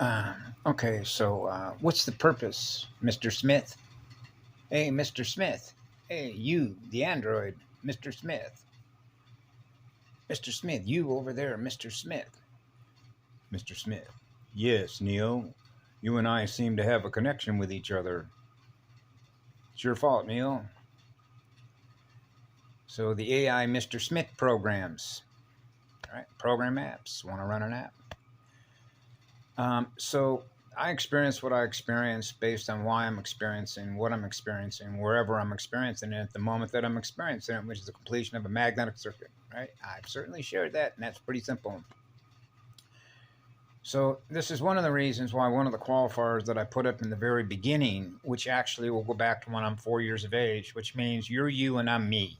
Uh, okay, so what's the purpose, Mr. Smith? Hey, Mr. Smith. Hey, you, the android, Mr. Smith. Mr. Smith, you over there, Mr. Smith. Mr. Smith. Yes, Neo. You and I seem to have a connection with each other. It's your fault, Neo. So the AI Mr. Smith programs, right? Program apps. Want to run an app? So I experience what I experience based on why I'm experiencing what I'm experiencing, wherever I'm experiencing it at the moment that I'm experiencing it, which is the completion of a magnetic circuit, right? I've certainly shared that, and that's pretty simple. So this is one of the reasons why one of the qualifiers that I put up in the very beginning, which actually will go back to when I'm 4 years of age, which means you're you and I'm me.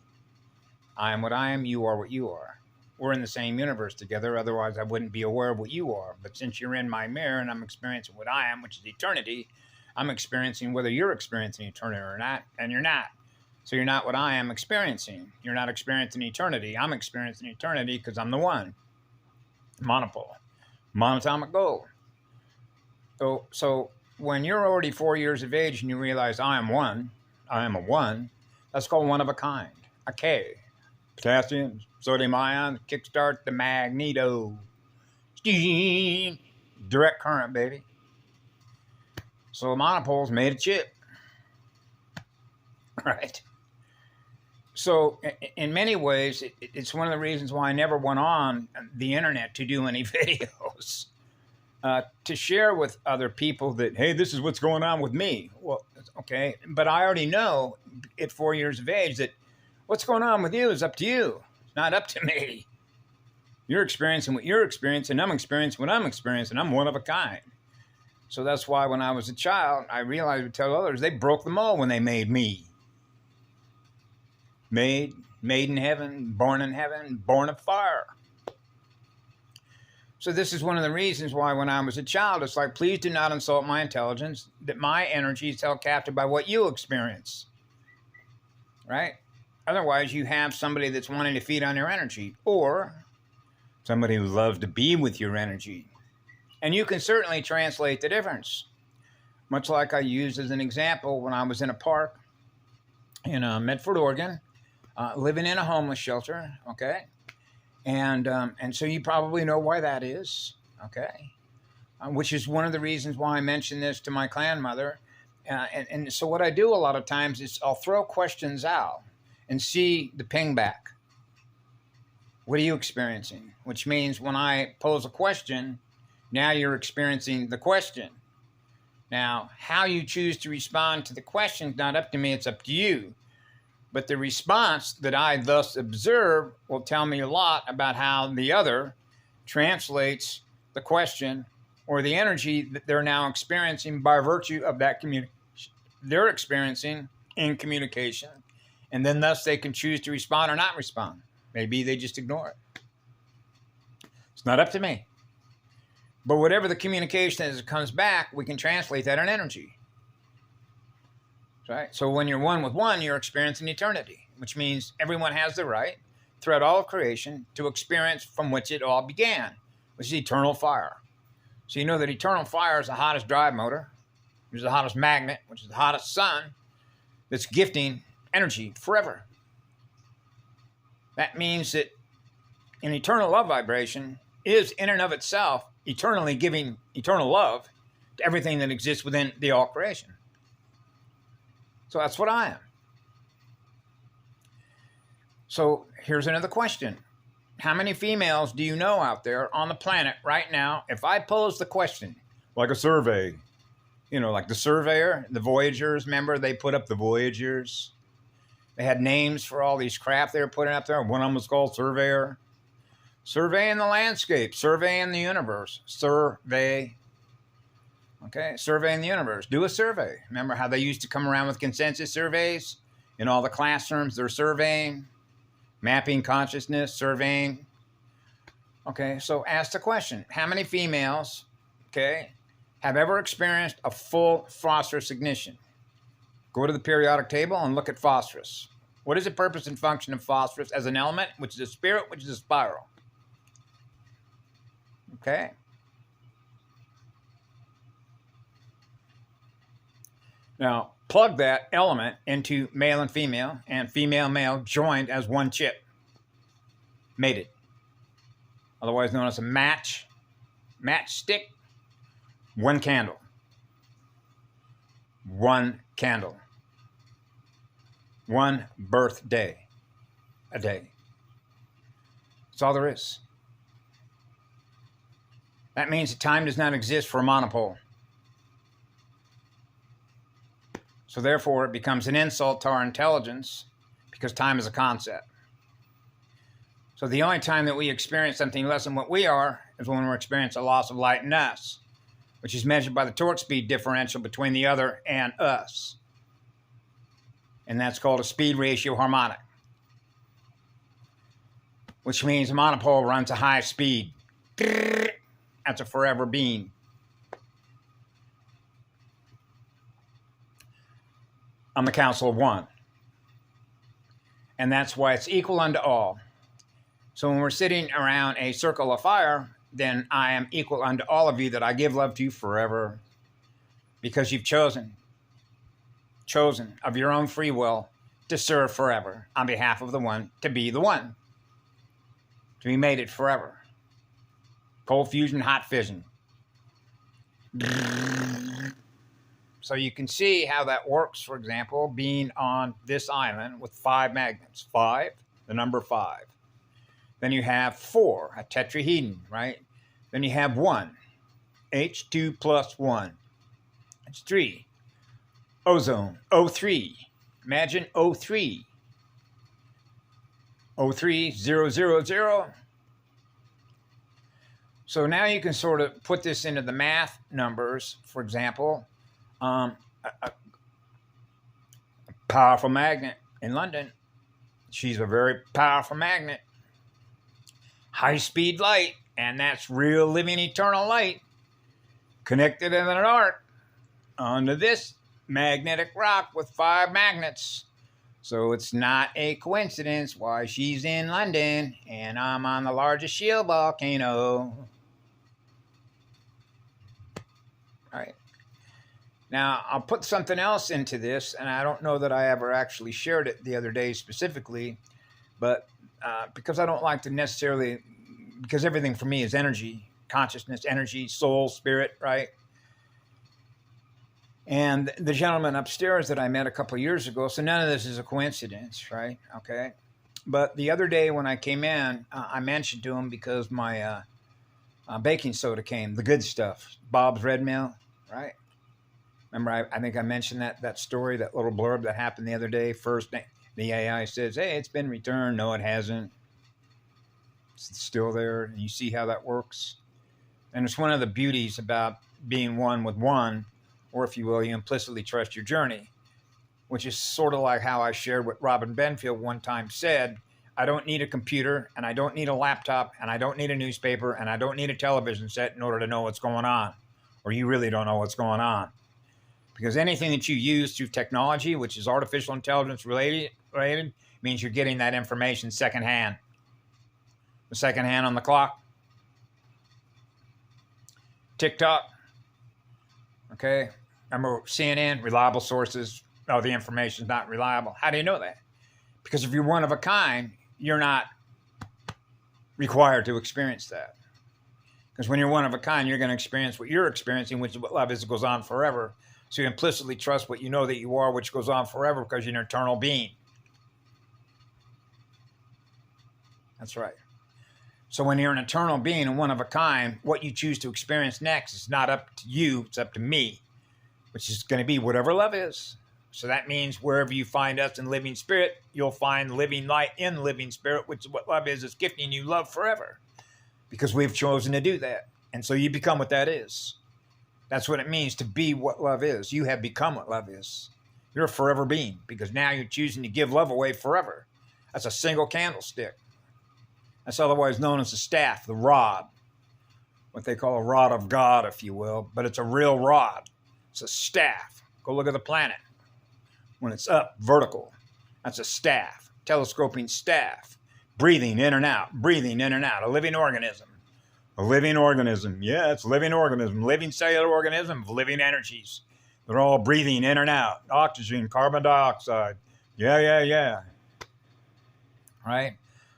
I am what I am, you are what you are. We're in the same universe together, otherwise I wouldn't be aware of what you are. But since you're in my mirror and I'm experiencing what I am, which is eternity, I'm experiencing whether you're experiencing eternity or not, and you're not. So you're not what I am experiencing. You're not experiencing eternity. I'm experiencing eternity because I'm the one. Monopole. Monatomic gold. So when you're already 4 years of age and you realize I am one, I am a one, that's called one of a kind, a K. Potassium, sodium ions, kickstart the magneto. Direct current, baby. So Monopole's made a chip. Right. So in many ways, it's one of the reasons why I never went on the internet to do any videos. To share with other people that, hey, this is what's going on with me. Well, okay, but I already know at 4 years of age that what's going on with you is up to you. It's not up to me. You're experiencing what you're experiencing. I'm experiencing what I'm experiencing. I'm one of a kind. So that's why when I was a child, I realized to tell others, they broke the mold when they made me. Made in heaven, born of fire. So this is one of the reasons why when I was a child, it's like, please do not insult my intelligence, that my energy is held captive by what you experience. Right? Otherwise, you have somebody that's wanting to feed on your energy, or somebody who loves to be with your energy. And you can certainly translate the difference. Much like I used as an example when I was in a park in Medford, Oregon, living in a homeless shelter, okay? And so you probably know why that is, okay? Which is one of the reasons why I mentioned this to my clan mother. And so what I do a lot of times is I'll throw questions out and see the ping back. What are you experiencing? Which means when I pose a question, now you're experiencing the question. Now, how you choose to respond to the question is not up to me, it's up to you. But the response that I thus observe will tell me a lot about how the other translates the question or the energy that they're now experiencing by virtue of that communication they're experiencing in communication. And then thus they can choose to respond or not respond. Maybe they just ignore it. It's not up to me. But whatever the communication is that comes back, we can translate that in energy. Right? So when you're one with one, you're experiencing eternity, which means everyone has the right throughout all of creation to experience from which it all began, which is eternal fire. So you know that eternal fire is the hottest drive motor, which is the hottest magnet, which is the hottest sun, that's gifting energy forever. That means that an eternal love vibration is in and of itself eternally giving eternal love to everything that exists within the all creation. So that's what I am. So here's another question. How many females do you know out there on the planet right now? If I pose the question, like a survey, like the surveyor, the Voyagers, remember they put up the Voyagers? They had names for all these craft they were putting up there. One of them was called Surveyor. Surveying the landscape, surveying the universe, survey. Okay, surveying the universe. Do a survey. Remember how they used to come around with consensus surveys? In all the classrooms, they're surveying, mapping consciousness, surveying. Okay, so ask the question. How many females, have ever experienced a full phosphorus ignition? Go to the periodic table and look at phosphorus. What is the purpose and function of phosphorus as an element, which is a spirit, which is a spiral? Okay. Now, plug that element into male and female joined as one chip. Mated. Otherwise known as a matchstick. One candle. One candle. One birthday a day. That's all there is. That means that time does not exist for a monopole. So therefore, it becomes an insult to our intelligence because time is a concept. So the only time that we experience something less than what we are is when we're experiencing a loss of light in us, which is measured by the torque speed differential between the other and us. And that's called a speed ratio harmonic, which means a monopole runs a high speed. That's a forever being. On the council of one. And that's why it's equal unto all. So when we're sitting around a circle of fire, then I am equal unto all of you that I give love to forever. Because you've chosen of your own free will to serve forever on behalf of the one, to be the one. To be mated forever. Cold fusion, hot fission. So you can see how that works, for example, being on this island with 5 magnets. 5, the number 5. Then you have 4, a tetrahedron, right? Then you have 1, H2 plus 1. That's 3. Ozone, O3. Imagine O3. O3, 0, 0, 0. So now you can sort of put this into the math numbers, for example. A powerful magnet in London. She's a very powerful magnet. High-speed light, and that's real living eternal light connected in an arc onto this magnetic rock with 5 magnets. So it's not a coincidence why she's in London and I'm on the largest shield volcano. All right. Now, I'll put something else into this, and I don't know that I ever actually shared it the other day specifically, but because I don't like to necessarily, because everything for me is energy, consciousness, energy, soul, spirit, right? And the gentleman upstairs that I met a couple of years ago, so none of this is a coincidence, right? Okay. But the other day when I came in, I mentioned to him because my baking soda came, the good stuff, Bob's Red Mill, right? Remember, I think I mentioned that story, that little blurb that happened the other day. First, the AI says, hey, it's been returned. No, it hasn't. It's still there. And you see how that works. And it's one of the beauties about being one with one, or if you will, you implicitly trust your journey, which is sort of like how I shared what Robin Benfield one time said. I don't need a computer, and I don't need a laptop, and I don't need a newspaper, and I don't need a television set in order to know what's going on. Or you really don't know what's going on. Because anything that you use through technology, which is artificial intelligence related, means you're getting that information secondhand. The second hand on the clock. TikTok. Okay. Remember CNN, reliable sources. Oh, the information's not reliable. How do you know that? Because if you're one of a kind, you're not required to experience that. Because when you're one of a kind, you're going to experience what you're experiencing, which is what love is, goes on forever. So you implicitly trust what you know that you are, which goes on forever because you're an eternal being. That's right. So when you're an eternal being and one of a kind, what you choose to experience next is not up to you, it's up to me, which is going to be whatever love is. So that means wherever you find us in living spirit, you'll find living light in living spirit, which is what love is gifting you love forever. Because we've chosen to do that. And so you become what that is. That's what it means to be what love is. You have become what love is. You're a forever being because now you're choosing to give love away forever. That's a single candlestick. That's otherwise known as the staff, the rod. What they call a rod of God, if you will. But it's a real rod. It's a staff. Go look at the planet. When it's up, vertical, that's a staff. Telescoping staff. Breathing in and out. Breathing in and out. A living organism. A living organism. Yeah, it's a living organism. Living cellular organism of living energies. They're all breathing in and out. Oxygen, carbon dioxide. Yeah. Right?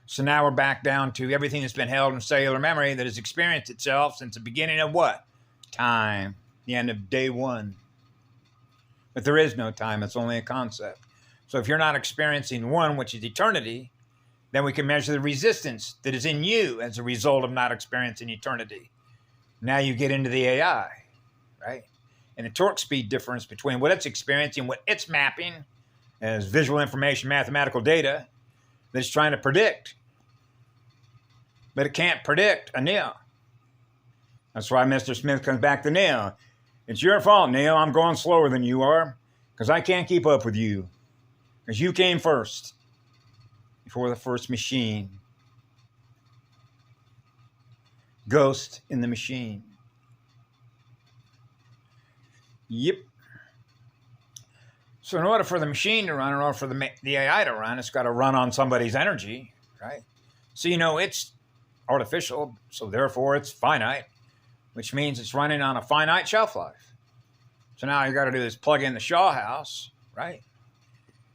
So now we're back down to everything that's been held in cellular memory that has experienced itself since the beginning of what? Time. The end of day one. But there is no time. It's only a concept. So if you're not experiencing one, which is eternity, then we can measure the resistance that is in you as a result of not experiencing eternity. Now you get into the AI, right? And the torque speed difference between what it's experiencing, what it's mapping as visual information, mathematical data that it's trying to predict. But it can't predict a Neil. That's why Mr. Smith comes back to Neil. It's your fault, Neil. I'm going slower than you are because I can't keep up with you because you came first before the first machine. Ghost in the machine. Yep. So in order for the machine to run, in order for the AI to run, it's got to run on somebody's energy, right? So it's artificial, so therefore it's finite, which means it's running on a finite shelf life. So now you got to do is plug in the Shaw house, right?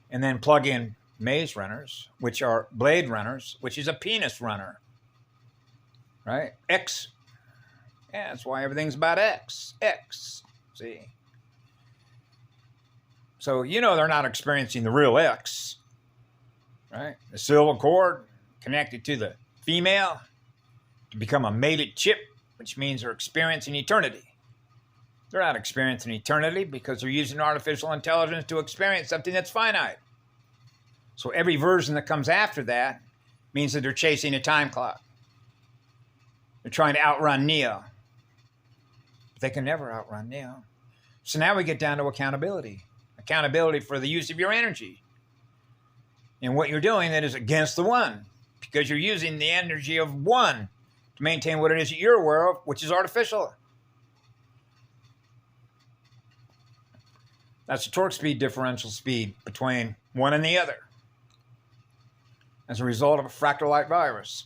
And then plug in maze runners, which are blade runners, which is a penis runner, right? X. Yeah, that's why everything's about X. X. See? So they're not experiencing the real X, right? The silver cord connected to the female to become a mated chip, which means they're experiencing eternity. They're not experiencing eternity because they're using artificial intelligence to experience something that's finite. So every version that comes after that means that they're chasing a time clock. They're trying to outrun Neo. But they can never outrun Neo. So now we get down to accountability. Accountability for the use of your energy. And what you're doing that is against the one. Because you're using the energy of one to maintain what it is that you're aware of, which is artificial. That's the torque speed differential speed between one and the other as a result of a fractal light virus.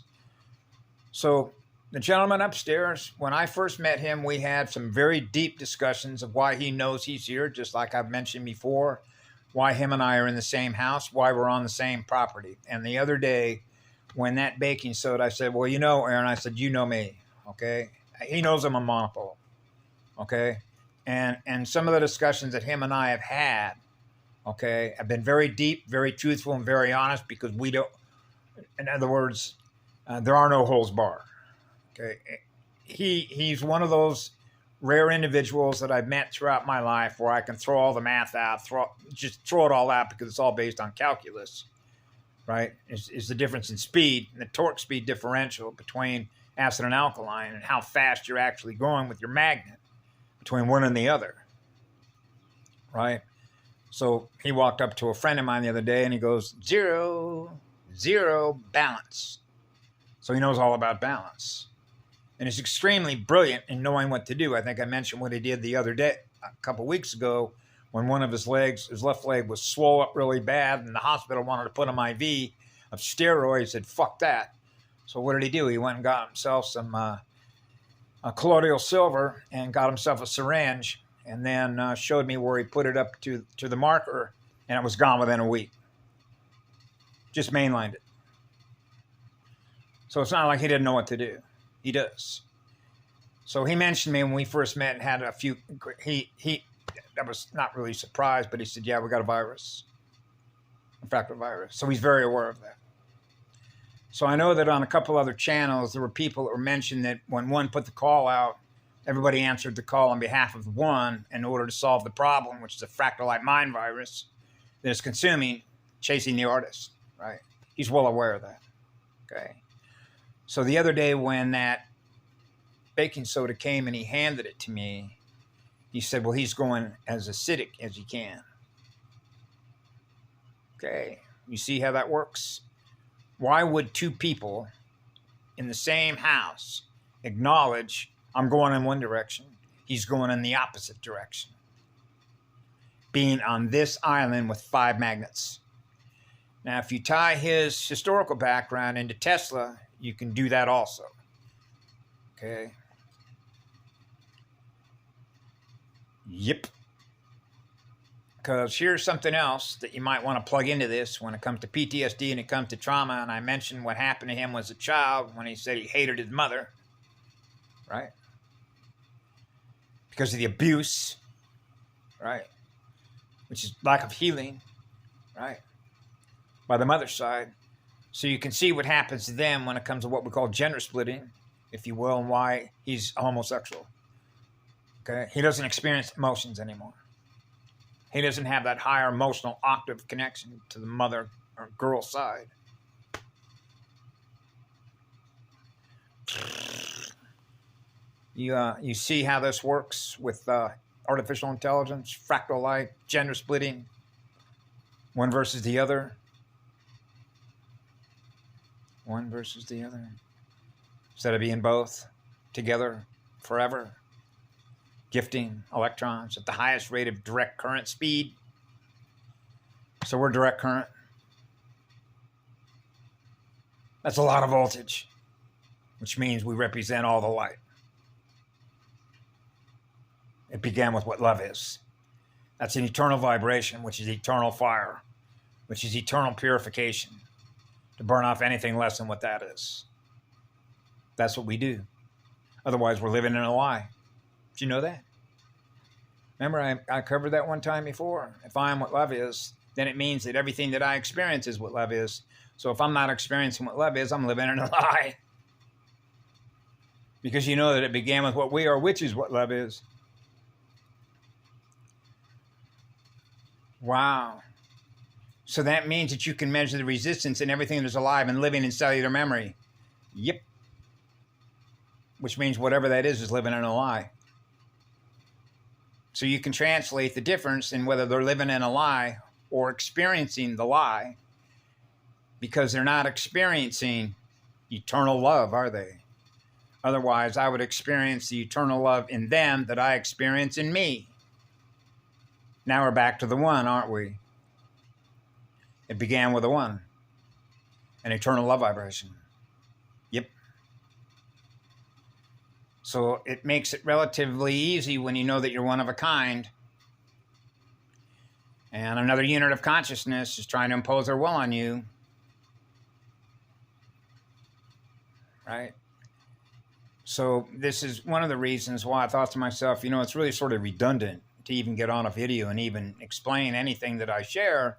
So the gentleman upstairs, when I first met him, we had some very deep discussions of why he knows he's here, just like I've mentioned before, why him and I are in the same house, why we're on the same property. And the other day, when that baking soda, I said, well, Aaron, I said, you know me, okay? He knows I'm a Monopole, okay? And some of the discussions that him and I have had, okay, have been very deep, very truthful, and very honest because we don't, in other words, there are no holes barred. Okay, he's one of those rare individuals that I've met throughout my life where I can throw all the math out, just throw it all out because it's all based on calculus, right? Is the difference in speed, and the torque speed differential between acid and alkaline, and how fast you're actually going with your magnet between one and the other, right? So he walked up to a friend of mine the other day and he goes, zero balance. So he knows all about balance. And he's extremely brilliant in knowing what to do. I think I mentioned what he did the other day, a couple weeks ago, when one of his legs, his left leg, was swollen up really bad, and the hospital wanted to put him IV of steroids. He said, fuck that. So what did he do? He went and got himself some colloidal silver and got himself a syringe, and then showed me where he put it up to the marker, and it was gone within a week. Just mainlined it. So it's not like he didn't know what to do. He does. So he mentioned me when we first met and had a few, I was not really surprised, but he said, yeah, we got a virus, a fractal virus. So he's very aware of that. So I know that on a couple other channels, there were people that were mentioned that when one put the call out, everybody answered the call on behalf of one in order to solve the problem, which is a fractal light mind virus that is consuming, chasing the artist, right? He's well aware of that, okay? So the other day when that baking soda came and he handed it to me, he said, well, he's going as acidic as he can. Okay, you see how that works? Why would two people in the same house acknowledge I'm going in one direction, he's going in the opposite direction? Being on this island with 5 magnets. Now, if you tie his historical background into Tesla, you can do that also. Okay. Yep. Because here's something else that you might want to plug into this when it comes to PTSD and it comes to trauma. And I mentioned what happened to him as a child when he said he hated his mother, right? Because of the abuse, right? Which is lack of healing, right? By the mother's side. So you can see what happens to them when it comes to what we call gender splitting, if you will, and why he's homosexual. Okay? He doesn't experience emotions anymore. He doesn't have that higher emotional octave connection to the mother or girl side. You see how this works with artificial intelligence, fractal light, gender splitting, one versus the other. One versus the other. Instead of being both together forever. Gifting electrons at the highest rate of direct current speed. So we're direct current. That's a lot of voltage, which means we represent all the light. It began with what love is. That's an eternal vibration, which is eternal fire, which is eternal purification, to burn off anything less than what that is. That's what we do. Otherwise, we're living in a lie. Did you know that? Remember, I covered that one time before. If I am what love is, then it means that everything that I experience is what love is. So if I'm not experiencing what love is, I'm living in a lie. Because you know that it began with what we are, which is what love is. Wow. So that means that you can measure the resistance in everything that is alive and living in cellular memory. Yep. Which means whatever that is living in a lie. So you can translate the difference in whether they're living in a lie or experiencing the lie, because they're not experiencing eternal love, are they? Otherwise, I would experience the eternal love in them that I experience in me. Now we're back to the one, aren't we? It began with a one, an eternal love vibration. Yep. So it makes it relatively easy when you know that you're one of a kind. And another unit of consciousness is trying to impose their will on you. Right? So this is one of the reasons why I thought to myself, it's really sort of redundant to even get on a video and even explain anything that I share.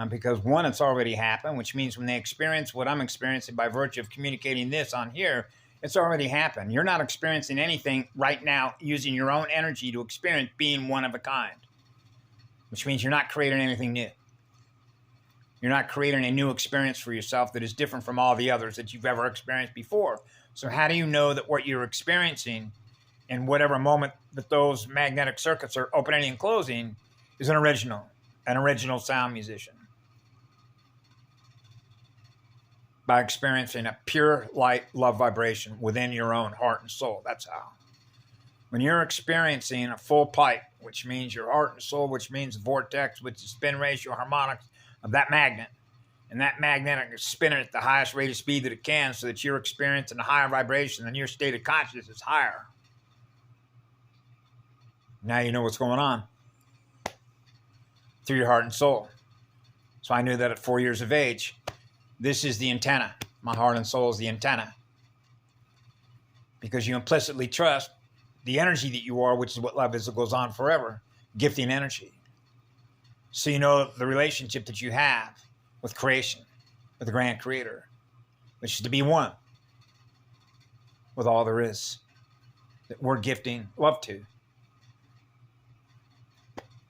Because one, it's already happened, which means when they experience what I'm experiencing by virtue of communicating this on here, it's already happened. You're not experiencing anything right now using your own energy to experience being one of a kind, which means you're not creating anything new. You're not creating a new experience for yourself that is different from all the others that you've ever experienced before. So how do you know that what you're experiencing in whatever moment that those magnetic circuits are opening and closing is an original sound musician? By experiencing a pure light love vibration within your own heart and soul. That's how. When you're experiencing a full pipe, which means your heart and soul, which means the vortex, which is spin ratio harmonics of that magnet, and that magnetic is spinning at the highest rate of speed that it can so that you're experiencing a higher vibration and your state of consciousness is higher. Now you know what's going on through your heart and soul. So I knew that at 4 years of age. This is the antenna. My heart and soul is the antenna. Because you implicitly trust the energy that you are, which is what love is that goes on forever, gifting energy. So you know the relationship that you have with creation, with the grand creator, which is to be one with all there is that we're gifting love to.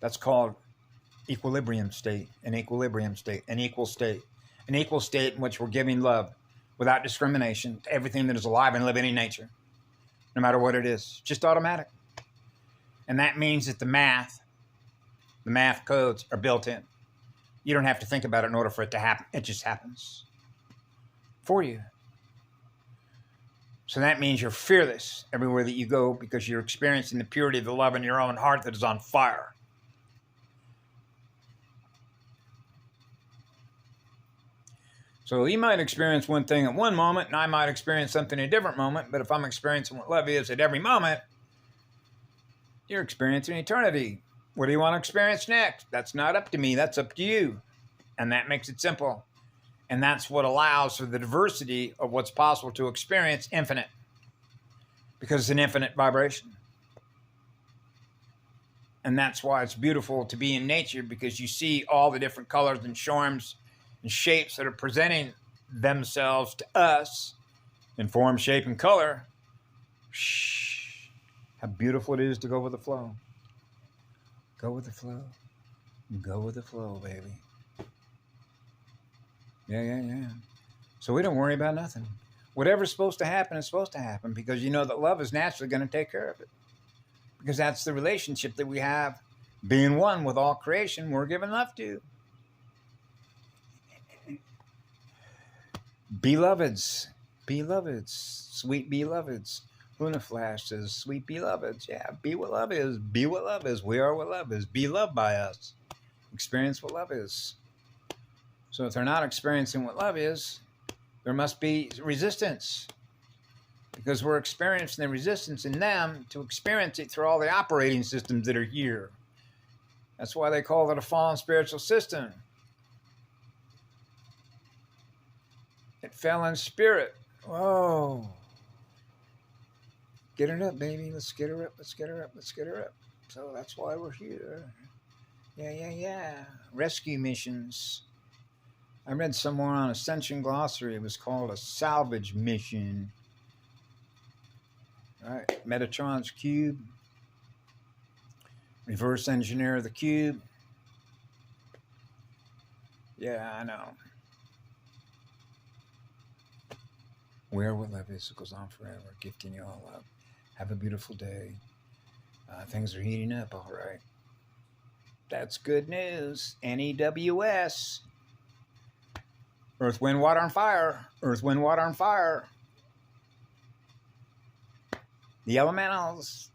That's called equilibrium state, an equilibrium state, an equal state. An equal state in which we're giving love without discrimination to everything that is alive and living in nature, no matter what it is. Just automatic. And that means that the math codes are built in. You don't have to think about it in order for it to happen. It just happens for you. So that means you're fearless everywhere that you go because you're experiencing the purity of the love in your own heart that is on fire. So you might experience one thing at one moment, and I might experience something at a different moment. But if I'm experiencing what love is at every moment, you're experiencing eternity. What do you want to experience next? That's not up to me. That's up to you. And that makes it simple. And that's what allows for the diversity of what's possible to experience infinite. Because it's an infinite vibration. And that's why it's beautiful to be in nature, because you see all the different colors and forms and shapes that are presenting themselves to us in form, shape, and color. Shh. How beautiful it is to go with the flow. Go with the flow. Go with the flow, baby. Yeah. So we don't worry about nothing. Whatever's supposed to happen is supposed to happen, because you know that love is naturally going to take care of it. Because that's the relationship that we have, being one with all creation, we're giving love to. Beloveds, sweet beloveds. Luna Flash says, sweet beloveds. Yeah, be what love is. Be what love is. We are what love is. Be loved by us. Experience what love is. So if they're not experiencing what love is, there must be resistance. Because we're experiencing the resistance in them to experience it through all the operating systems that are here. That's why they call it a fallen spiritual system. It fell in spirit. Whoa. Get her up, baby. Let's get her up. Let's get her up. Let's get her up. So that's why we're here. Yeah. Rescue missions. I read somewhere on Ascension Glossary it was called a salvage mission. All right, Metatron's cube. Reverse engineer the cube. Yeah, I know. Where will love is, it goes on forever. Gifting you all up. Have a beautiful day. Things are heating up, all right. That's good news. NEWS. Earth, Wind, Water, and Fire. Earth, Wind, Water, and Fire. The elementals.